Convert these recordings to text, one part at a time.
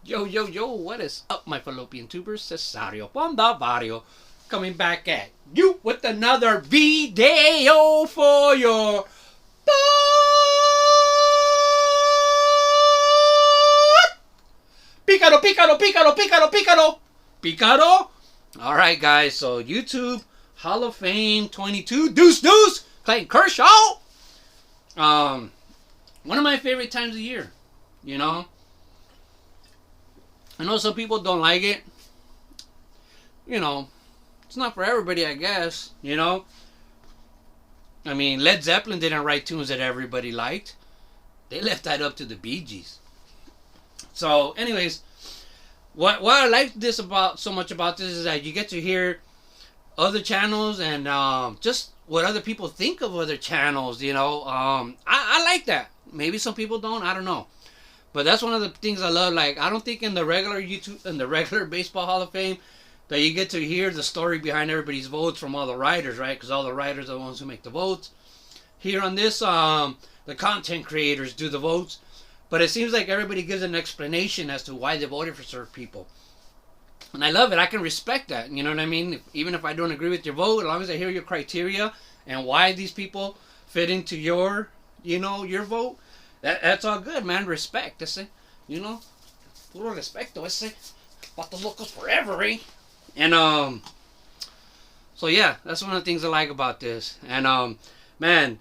Yo, yo, yo, what is up, my fallopian tubers? Cesario from the barrio, coming back at you with another video for your Picaro, picaro, picaro, picaro, picaro, picaro. All right, guys, so YouTube Hall of Fame 22, deuce, deuce, Clayton Kershaw. One of my favorite times of year, you know. I know some people don't like it. You know, it's not for everybody, I guess. You know, I mean, Led Zeppelin didn't write tunes that everybody liked. They left that up to the Bee Gees. So, anyways, what I like this about so much about this is that you get to hear other channels and just what other people think of other channels. You know, I like that. Maybe some people don't. I don't know. But that's one of the things I love. Like, I don't think in the regular YouTube, in the regular Baseball Hall of Fame, that you get to hear the story behind everybody's votes from all the writers, right? Because all the writers are the ones who make the votes. Here on this, the content creators do the votes. But it seems like everybody gives an explanation as to why they voted for certain people. And I love it. I can respect that. You know what I mean? Even if I don't agree with your vote, as long as I hear your criteria and why these people fit into your, you know, your vote. That's all good, man. Respect, ese. You know? Puro respeto, ese. Patos locos forever, eh? And, so yeah, that's one of the things I like about this. And, man,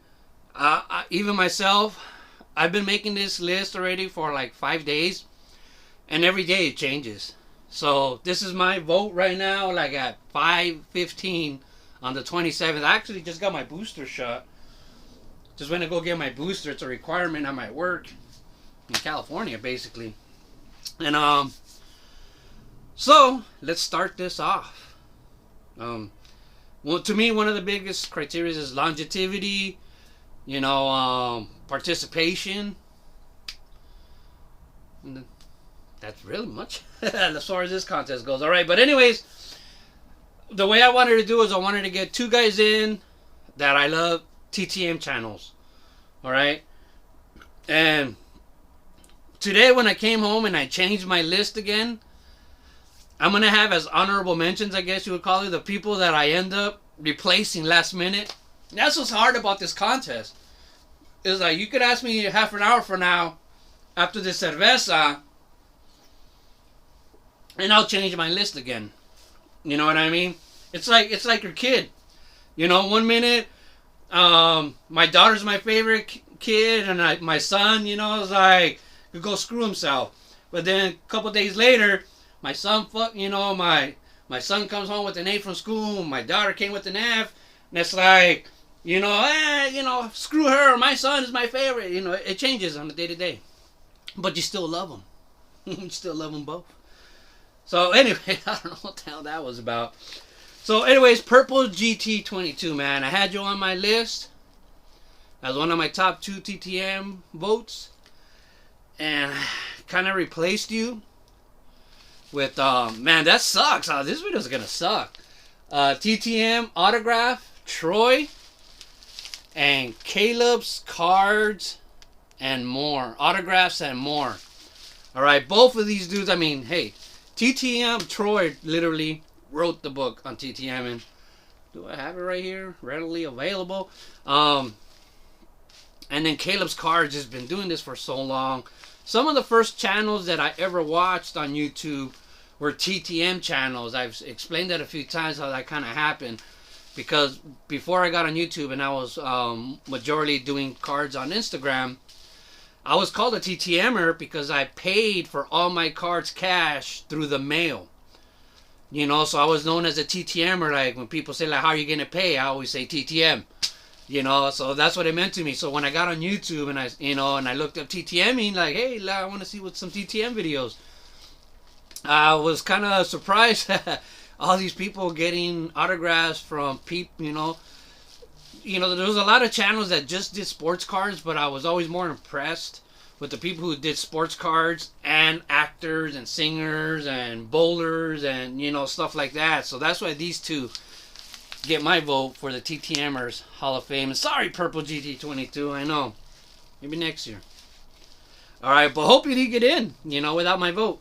even myself, I've been making this list already for like 5 days. And every day it changes. So, this is my vote right now, like at 5:15 on the 27th. I actually just got my booster shot. Just went to go get my booster. It's a requirement at my work in California, basically. And so let's start this off. Well, to me, one of the biggest criteria is longevity. You know, participation. And that's really much as far as this contest goes. All right, but anyways, the way I wanted to do is I wanted to get two guys in that I love. TTM channels. Alright? And today when I came home and I changed my list again, I'm going to have as honorable mentions, I guess you would call it, the people that I end up replacing last minute. That's what's hard about this contest. It's like you could ask me half an hour from now after this cerveza and I'll change my list again. You know what I mean? It's like your kid. You know, 1 minute my daughter's my favorite kid, and my son, you know, is like, could go screw himself. But then a couple days later, my son, my son comes home with an A from school, my daughter came with an F, and it's like, you know, screw her, my son is my favorite. You know, it changes on a day to day. But you still love them. You still love them both. So anyway, I don't know what the hell that was about. So anyways, Purple GT22, man. I had you on my list as one of my top 2 TTM votes. And kind of replaced you with, man, that sucks. This video's going to suck. TTM Autograph, Troy, and Caleb's Cards and more. Autographs and more. Alright, both of these dudes, I mean, hey, TTM Troy literally wrote the book on TTM, and do I have it right here readily available? And then Caleb's Cards has been doing this for so long. Some of the first channels that I ever watched on YouTube were TTM channels. I've explained that a few times how that kind of happened, because before I got on YouTube and I was majority doing cards on Instagram, I was called a TTMer because I paid for all my cards cash through the mail. You know, so I was known as a TTMer. Like, when people say, like, how are you going to pay? I always say TTM. You know, so that's what it meant to me. So when I got on YouTube and I looked up TTMing, like, hey, I want to see what some TTM videos. I was kind of surprised all these people getting autographs from people, you know. You know, there was a lot of channels that just did sports cards, but I was always more impressed with the people who did sports cards and actors and singers and bowlers and, you know, stuff like that. So that's why these two get my vote for the TTMers Hall of Fame. And sorry, Purple GT22, I know. Maybe next year. Alright, but hope you did get in, you know, without my vote.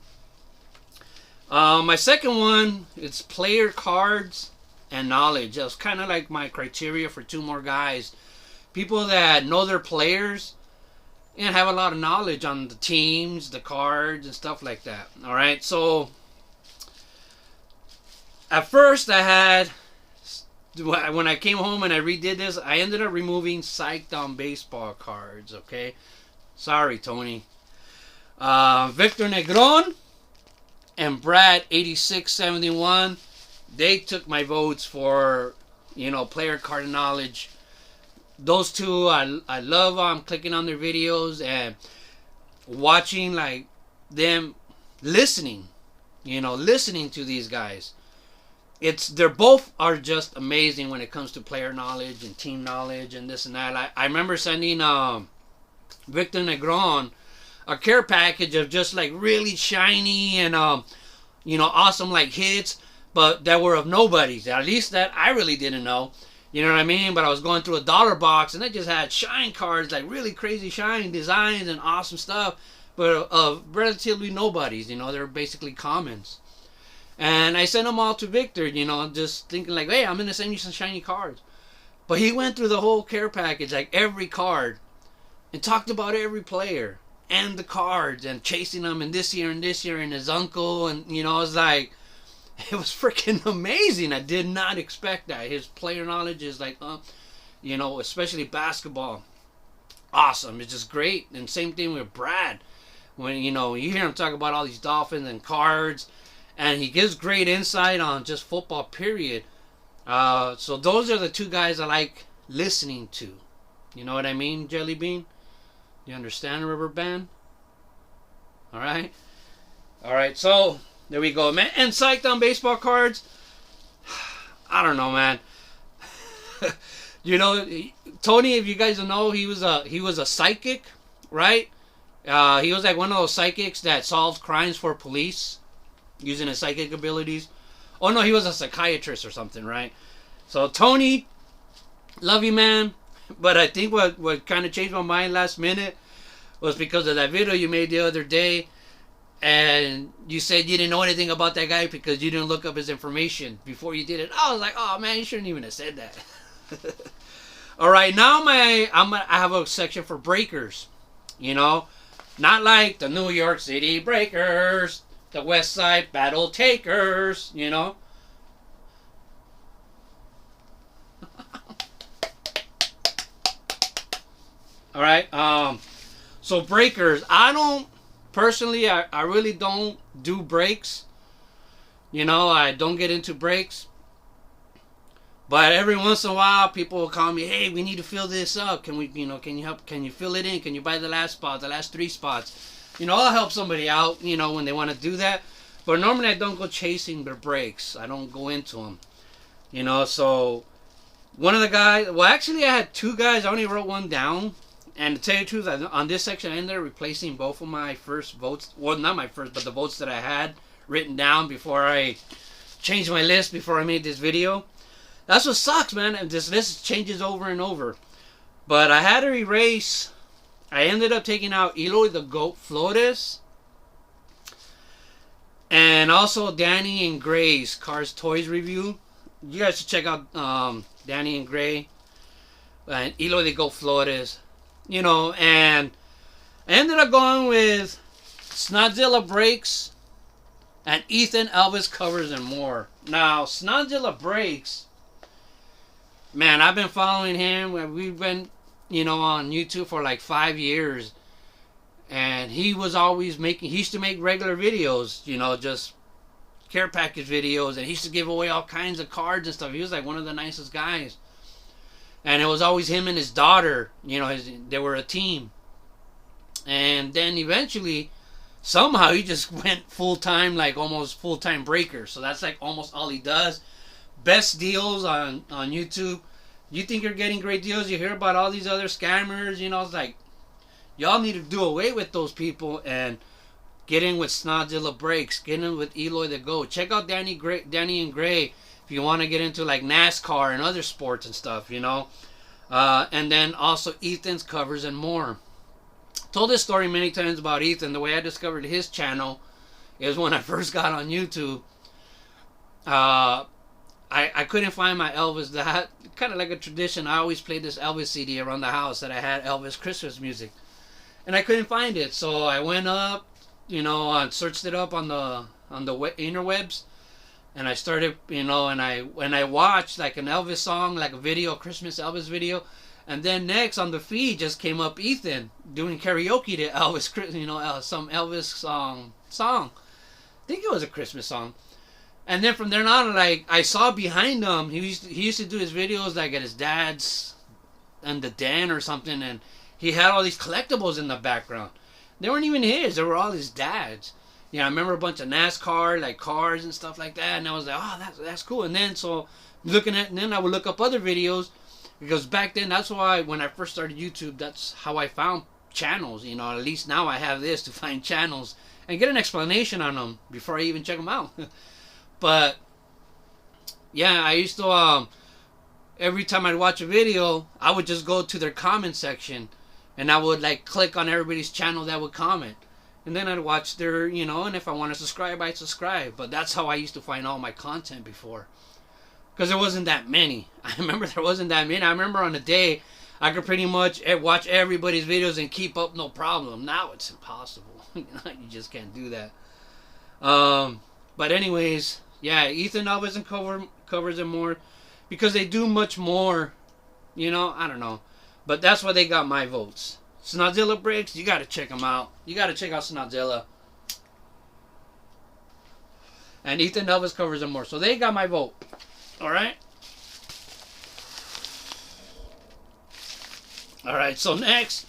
My second one, it's player cards and knowledge. That was kind of like my criteria for two more guys. People that know their players and have a lot of knowledge on the teams, the cards, and stuff like that. All right, so at first I had, when I came home and I redid this, I ended up removing Psyched on baseball cards, okay? Sorry, Tony. Victor Negron and Brad 8671, they took my votes for, player card knowledge. Those two, I love clicking on their videos and watching like them listening to these guys. They're both are just amazing when it comes to player knowledge and team knowledge and this and that. I remember sending Victor Negron a care package of just like really shiny and awesome like hits, but that were of nobodies. At least that I really didn't know. You know what I mean? But I was going through a dollar box and they just had shine cards, like really crazy shine designs and awesome stuff, but of relatively nobodies. They're basically commons. And I sent them all to Victor, just thinking like, hey, I'm going to send you some shiny cards. But he went through the whole care package, like every card, and talked about every player and the cards and chasing them and this year and his uncle. And, it was like, it was freaking amazing. I did not expect that. His player knowledge is like, especially basketball. Awesome. It's just great. And same thing with Brad. When, you hear him talk about all these Dolphins and cards. And he gives great insight on just football, period. So those are the two guys I like listening to. You know what I mean, Jelly Bean? You understand, Rubber Band? Alright? Alright, so there we go, man. And Psyched on baseball cards. I don't know, man. Tony, if you guys don't know, he was a psychic, right? He was like one of those psychics that solves crimes for police using his psychic abilities. Oh no, he was a psychiatrist or something, right? So Tony, love you, man. But I think what kind of changed my mind last minute was because of that video you made the other day, and you said you didn't know anything about that guy because you didn't look up his information before you did it. I was like, oh man, you shouldn't even have said that. All right, now I have a section for breakers. Not like the New York City Breakers, the West Side Battle Takers, Alright, so breakers. I really don't do breaks. I don't get into breaks. But every once in a while, people will call me, hey, we need to fill this up. Can you help? Can you fill it in? Can you buy the last spot, the last 3 spots? I'll help somebody out, when they want to do that. But normally I don't go chasing their breaks. I don't go into them. So one of the guys, well, actually I had 2 guys. I only wrote one down. And to tell you the truth, on this section I ended up replacing both of my first votes. Well, not my first, but the votes that I had written down before I changed my list, before I made this video. That's what sucks, man. And this list changes over and over. But I had to erase. I ended up taking out Eloy the Goat Flores. And also Danny and Gray's Cars Toys review. You guys should check out Danny and Gray. And Eloy the Goat Flores. And I ended up going with Snodzilla Breaks and Ethan Elvis Covers and More. Now, Snodzilla Breaks, man, I've been following him. We've been, on YouTube for like 5 years. And he was always he used to make regular videos, just care package videos. And he used to give away all kinds of cards and stuff. He was like one of the nicest guys. And it was always him and his daughter. They were a team. And then eventually, somehow he just went full-time, like almost full-time breaker. So that's like almost all he does. Best deals on YouTube. You think you're getting great deals. You hear about all these other scammers. It's like, y'all need to do away with those people and get in with Snodzilla Breaks. Get in with Eloy the Goat. Check out Danny and Gray. If you want to get into like NASCAR and other sports and stuff, and then also Ethan's Covers and More. Told this story many times about Ethan. The way I discovered his channel It was when I first got on YouTube. I couldn't find my Elvis. That kind of like a tradition. I always played this Elvis CD around the house that I had Elvis Christmas music, and I couldn't find it. So I went up, and searched it up on the interwebs, and I started, and I watched like an Elvis song, like a video, a Christmas Elvis video, and then next on the feed just came up Ethan doing karaoke to Elvis, some Elvis song. I think it was a Christmas song. And then from there on, like, I saw behind him, he used to do his videos like at his dad's and the den or something, and he had all these collectibles in the background. They weren't even his; they were all his dad's. I remember a bunch of NASCAR, like cars and stuff like that, and I was like, oh, that's cool. And then and then I would look up other videos, because back then, that's why when I first started YouTube, that's how I found channels. At least now I have this to find channels and get an explanation on them before I even check them out. But yeah, I used to every time I'd watch a video, I would just go to their comment section, and I would like click on everybody's channel that would comment, and then I'd watch their, and if I want to subscribe, I'd subscribe. But that's how I used to find all my content before, because there wasn't that many. I remember there wasn't that many. I remember on a day I could pretty much watch everybody's videos and keep up no problem. Now it's impossible. You just can't do that. But anyways, yeah, Ethan Elvis covers it more because they do much more. I don't know, but that's why they got my votes. Snodzilla Bricks, you gotta check them out. You gotta check out Snodzilla. And Ethan Elvis covers them more, so they got my vote. All right. All right. So next,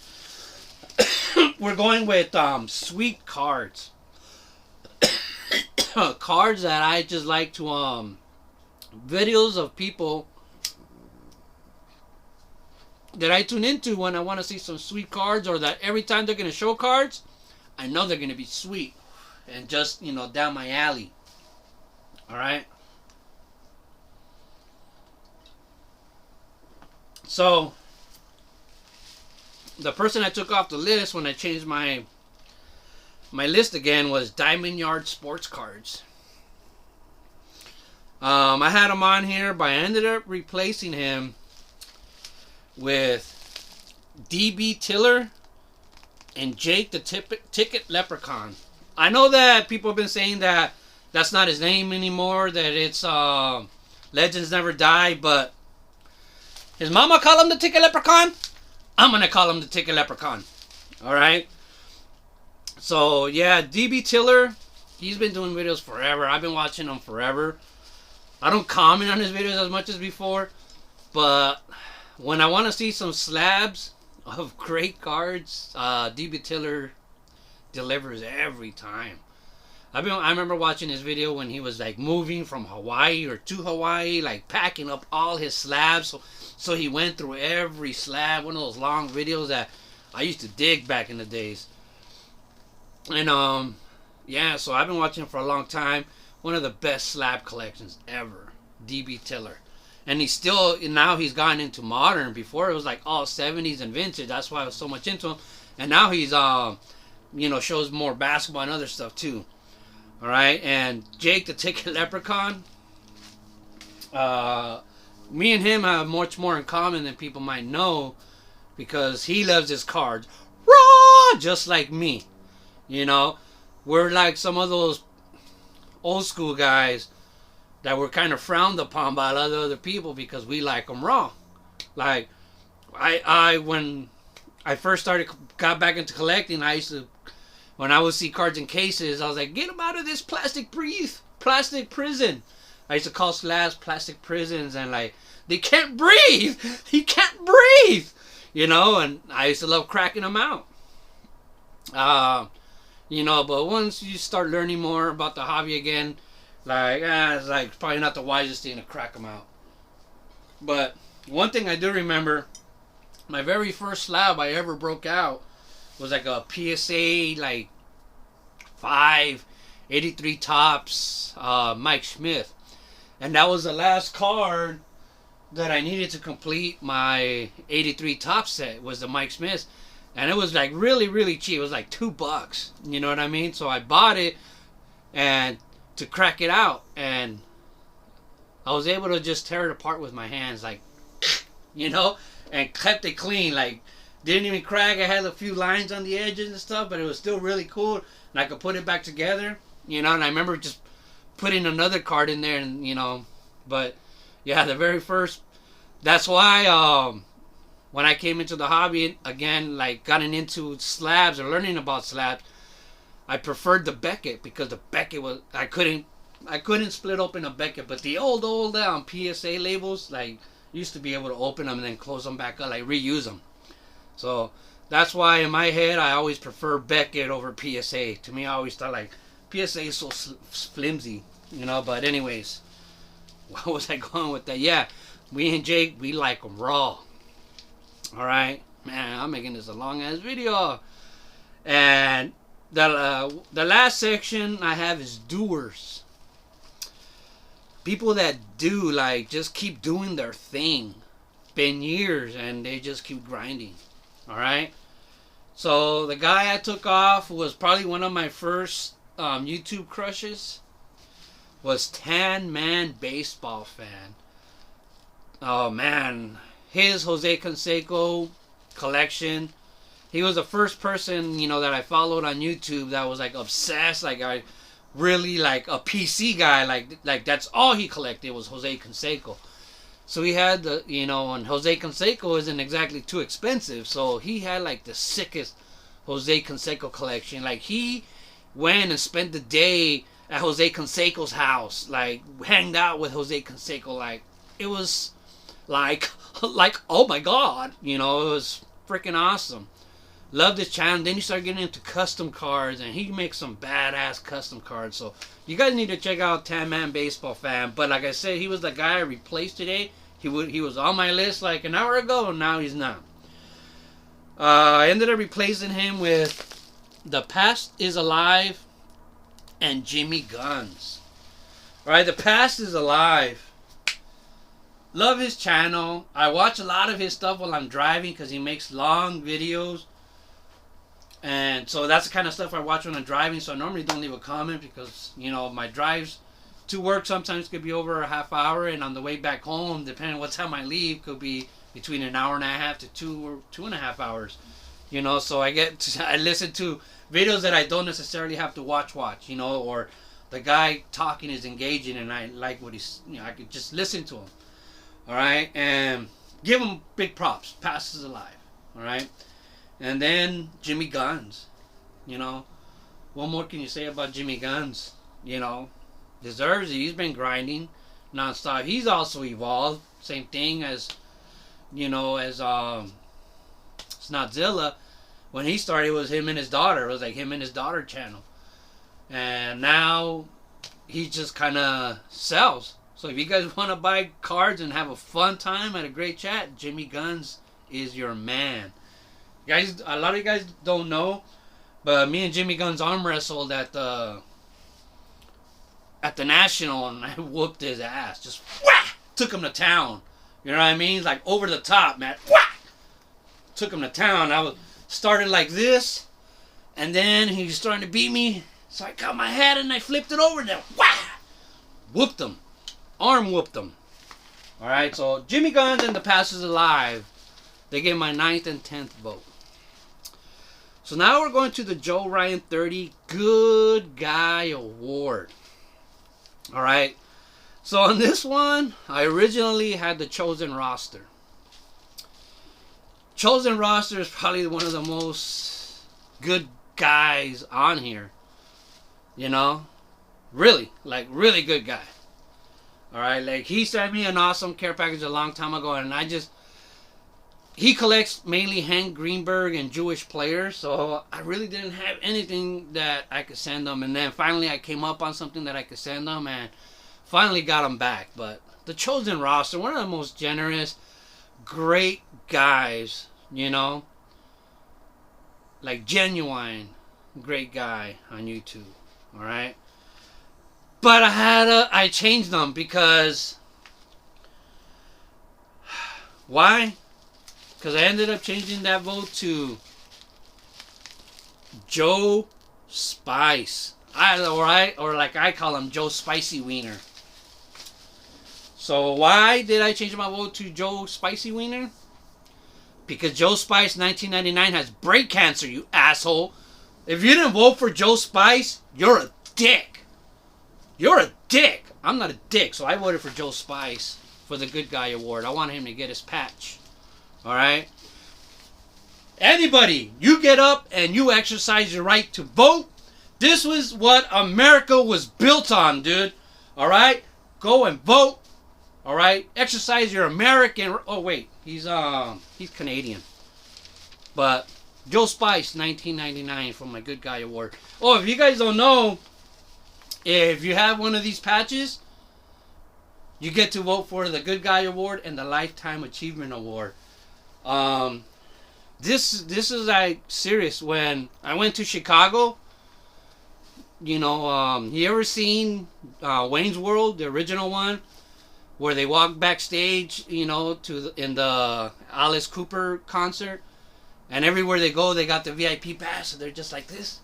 we're going with sweet cards. Cards that I just like to videos of people that I tune into when I want to see some sweet cards, or that every time they're going to show cards, I know they're going to be sweet and just, down my alley. All right. So the person I took off the list when I changed my list again was Diamond Yard Sports Cards. I had him on here, but I ended up replacing him with DB Tiller and Jake the Ticket Leprechaun. I know that people have been saying that that's not his name anymore, that it's Legends Never Die, but his mama call him the Ticket Leprechaun. I'm gonna call him the Ticket Leprechaun. Alright? So yeah, DB Tiller, he's been doing videos forever. I've been watching him forever. I don't comment on his videos as much as before, but when I want to see some slabs of great cards, DB Tiller delivers every time. I remember watching his video when he was like moving from Hawaii or to Hawaii, like packing up all his slabs. So he went through every slab, one of those long videos that I used to dig back in the days. And yeah, so I've been watching him for a long time. One of the best slab collections ever, DB Tiller. And now he's gone into modern. Before it was like all 70s and vintage. That's why I was so much into him. And now he's shows more basketball and other stuff too. All right, and Jake the Ticket Leprechaun. Me and him have much more in common than people might know, because he loves his cards raw, just like me. We're like some of those old school guys that were kind of frowned upon by a lot of other people because we like them raw. Like when I first got back into collecting, when I would see cards in cases, I was like, get them out of this plastic prison. I used to call slabs plastic prisons, and like, they can't breathe. He can't breathe. And I used to love cracking them out. But once you start learning more about the hobby again, it's like probably not the wisest thing to crack them out. But one thing I do remember, my very first slab I ever broke out was like a PSA like 583 Topps Mike Smith, and that was the last card that I needed to complete my 83 Topps set, was the Mike Smith. And it was like really, really cheap. It was like $2. You know what I mean? So I bought it, and to crack it out, and I was able to just tear it apart with my hands, like, you know, and kept it clean. Like, didn't even crack. I had a few lines on the edges and stuff, but it was still really cool, and I could put it back together, you know. And I remember just putting another card in there, and you know, but yeah, the very first. That's why when I came into the hobby again, like gotten into slabs or learning about slabs, I preferred the Beckett, because the Beckett was, I couldn't split open a Beckett, but the old PSA labels, like, used to be able to open them and then close them back up, like reuse them. So that's why in my head I always prefer Beckett over PSA. To me, I always thought like PSA is so flimsy, you know. But anyways, where was I going with that? Yeah, me and Jake, we like them raw. All right, man, I'm making this a long ass video, and the last section I have is doers. People that do, like, just keep doing their thing. Been years and they just keep grinding. Alright? So the guy I took off was probably one of my first YouTube crushes. Was Tan Man Baseball Fan. Oh man. His Jose Canseco collection. He was the first person, you know, that I followed on YouTube that was like obsessed. Like, I really, like, a PC guy. Like that's all he collected was Jose Canseco. So he had the, you know, and Jose Canseco isn't exactly too expensive. So he had like the sickest Jose Canseco collection. Like, he went and spent the day at Jose Canseco's house. Like, hanged out with Jose Canseco. Like, it was like oh my god, you know, it was freaking awesome. Loved his channel. Then he started getting into custom cards, and he makes some badass custom cards. So you guys need to check out Tan Man Baseball Fan. But like I said, he was the guy I replaced today. He was on my list like an hour ago, and now he's not. I ended up replacing him with The Past Is Alive and Jimmy Guns. Alright, The Past Is Alive. Love his channel. I watch a lot of his stuff while I'm driving because he makes long videos. And so that's the kind of stuff I watch when I'm driving. So I normally don't leave a comment because, you know, my drives to work sometimes could be over a half hour. And on the way back home, depending on what time I leave, could be between an hour and a half to 2.5 hours. You know, so I listen to videos that I don't necessarily have to watch, you know, or the guy talking is engaging and I like what he's, you know, I could just listen to him. All right. And give him big props. Past Is Alive. All right. And then Jimmy Guns, you know, what more can you say about Jimmy Guns? You know, deserves it. He's been grinding nonstop. He's also evolved. Same thing as, you know, as Snotzilla. When he started, it was him and his daughter. It was like him and his daughter channel. And now he just kind of sells. So if you guys want to buy cards and have a fun time at a great chat, Jimmy Guns is your man. Guys, a lot of you guys don't know, but me and Jimmy Guns arm wrestled at the National, and I whooped his ass. Just whack! Took him to town. You know what I mean? Like over the top, man. Whack! Took him to town. I was started like this, and then he was starting to beat me. So I got my head and I flipped it over, and then whack! Whooped him. Arm whooped him. All right. So Jimmy Guns and The Past Is Alive. They get my 9th and 10th vote. So now we're going to the Joe Ryan 30 Good Guy Award. Alright. So on this one, I originally had the Chosen Roster. Chosen Roster is probably one of the most good guys on here. You know? Really. Like, really good guy. Alright. Like, he sent me an awesome care package a long time ago, and he collects mainly Hank Greenberg and Jewish players, so I really didn't have anything that I could send them. And then finally I came up on something that I could send them and finally got them back. But the Chosen Roster, one of the most generous, great guys, you know, like genuine great guy on YouTube, alright? But I changed them because, why? Because I ended up changing that vote to Joe Spice. or like I call him, Joe Spicy Wiener. So why did I change my vote to Joe Spicy Wiener? Because Joe Spice 1999 has breast cancer, you asshole. If you didn't vote for Joe Spice, you're a dick. You're a dick. I'm not a dick, so I voted for Joe Spice for the Good Guy Award. I want him to get his patch. Alright? Anybody, you get up and you exercise your right to vote. This was what America was built on, dude. Alright? Go and vote. Alright? Exercise your American... Oh, wait. He's Canadian. But Joe Spice, 1999 for my Good Guy Award. Oh, if you guys don't know, if you have one of these patches, you get to vote for the Good Guy Award and the Lifetime Achievement Award. This is like serious. When I went to Chicago, you know, you ever seen Wayne's World, the original one, where they walk backstage, you know, in the Alice Cooper concert, and everywhere they go, they got the VIP pass, so they're just like this.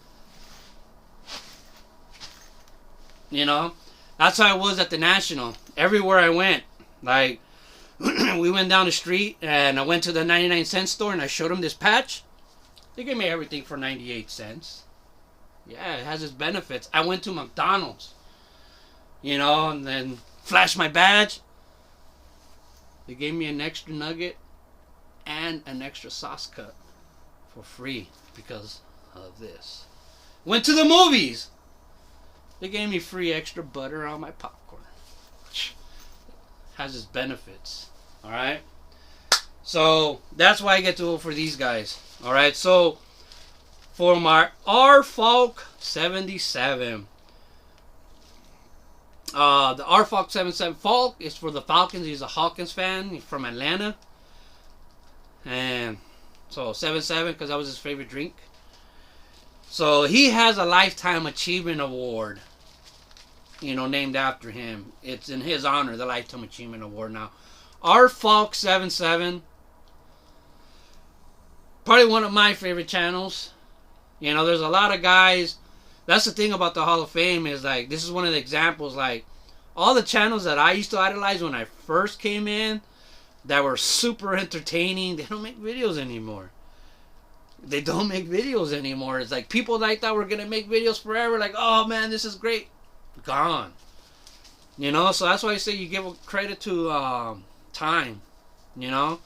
You know, that's how I was at the National. Everywhere I went, like, we went down the street, and I went to the 99-cent store, and I showed them this patch. They gave me everything for 98 cents. Yeah, it has its benefits. I went to McDonald's, you know, and then flashed my badge. They gave me an extra nugget and an extra sauce cut for free because of this. Went to the movies. They gave me free extra butter on my popcorn. Has its benefits. Alright? So, that's why I get to vote for these guys. Alright? So, for my R Falk 77. The R Falk 77 Falk is for the Falcons. He's a Hawkins fan. He's from Atlanta. And so 77 because that was his favorite drink. So he has a Lifetime Achievement Award, you know, named after him. It's in his honor, the Lifetime Achievement Award. Now, R Falk 77, probably one of my favorite channels. You know, there's a lot of guys. That's the thing about the Hall of Fame is, like, this is one of the examples, like, all the channels that I used to idolize when I first came in that were super entertaining, they don't make videos anymore. They don't make videos anymore. It's like people like that were going to make videos forever, like, oh, man, this is great. Gone. You know, so that's why I say you give credit to time, you know.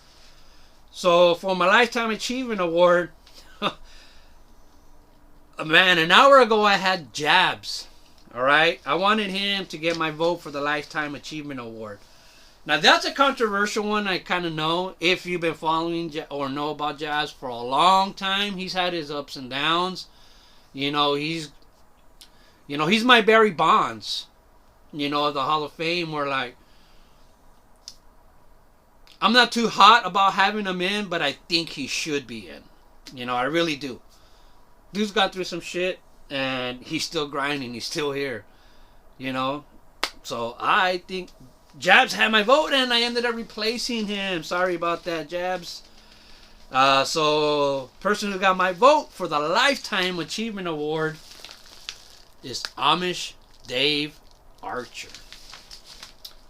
So for my Lifetime Achievement Award, man, an hour ago I had Jabs. Alright? I wanted him to get my vote for the Lifetime Achievement Award. Now that's a controversial one, I kind of know. If you've been following or know about Jabs for a long time, he's had his ups and downs. You know, he's my Barry Bonds. You know, the Hall of Fame, where, like, I'm not too hot about having him in, but I think he should be in. You know, I really do. Dude's got through some shit, and he's still grinding. He's still here, you know. So I think Jabs had my vote, and I ended up replacing him. Sorry about that, Jabs. So person who got my vote for the Lifetime Achievement Award is Amish Dave Archer.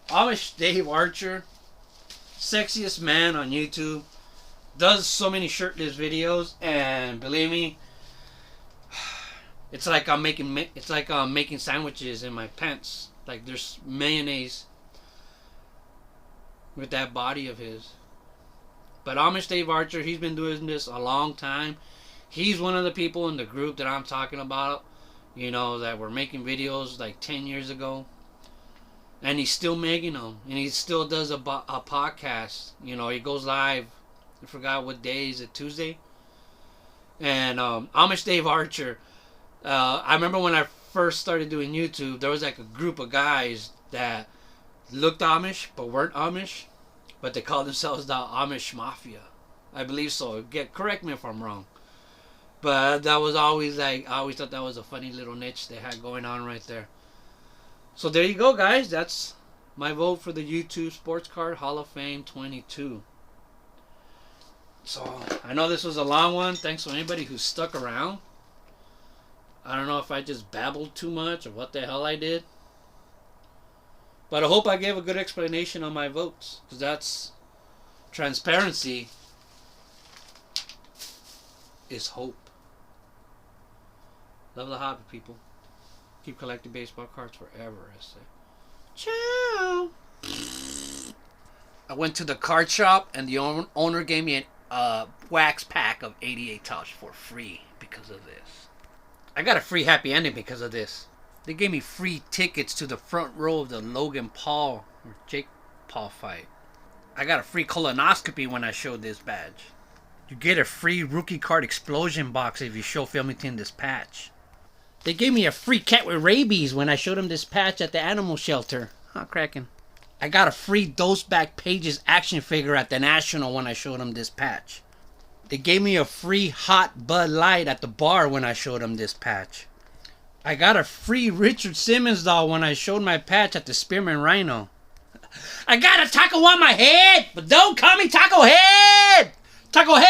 Amish Dave Archer, sexiest man on YouTube, does so many shirtless videos, and believe me, it's like I'm making sandwiches in my pants. Like there's mayonnaise with that body of his. But Amish Dave Archer, he's been doing this a long time. He's one of the people in the group that I'm talking about, you know, that were making videos like 10 years ago. And he's still making them. And he still does a podcast. You know, he goes live. I forgot what day. Is it Tuesday? And Amish Dave Archer, I remember when I first started doing YouTube, there was like a group of guys that looked Amish but weren't Amish, but they called themselves the Amish Mafia. I believe so. Correct me if I'm wrong. But that was always like, I always thought that was a funny little niche they had going on right there. So there you go, guys. That's my vote for the YouTube Sports Card Hall of Fame 22. So I know this was a long one. Thanks to anybody who stuck around. I don't know if I just babbled too much or what the hell I did. But I hope I gave a good explanation on my votes. Because that's... transparency is hope. Love the hobby, people. Keep collecting baseball cards forever, I say. Ciao! I went to the card shop and the owner gave me a wax pack of 88 Topps for free because of this. I got a free happy ending because of this. They gave me free tickets to the front row of the Logan Paul or Jake Paul fight. I got a free colonoscopy when I showed this badge. You get a free rookie card explosion box if you show Filmington this patch. They gave me a free cat with rabies when I showed him this patch at the animal shelter. Huh, cracking. I got a free Dose Back Pages action figure at the National when I showed him this patch. They gave me a free hot Bud Light at the bar when I showed him this patch. I got a free Richard Simmons doll when I showed my patch at the Spearman Rhino. I got a taco on my head, but don't call me Taco Head! Taco Head!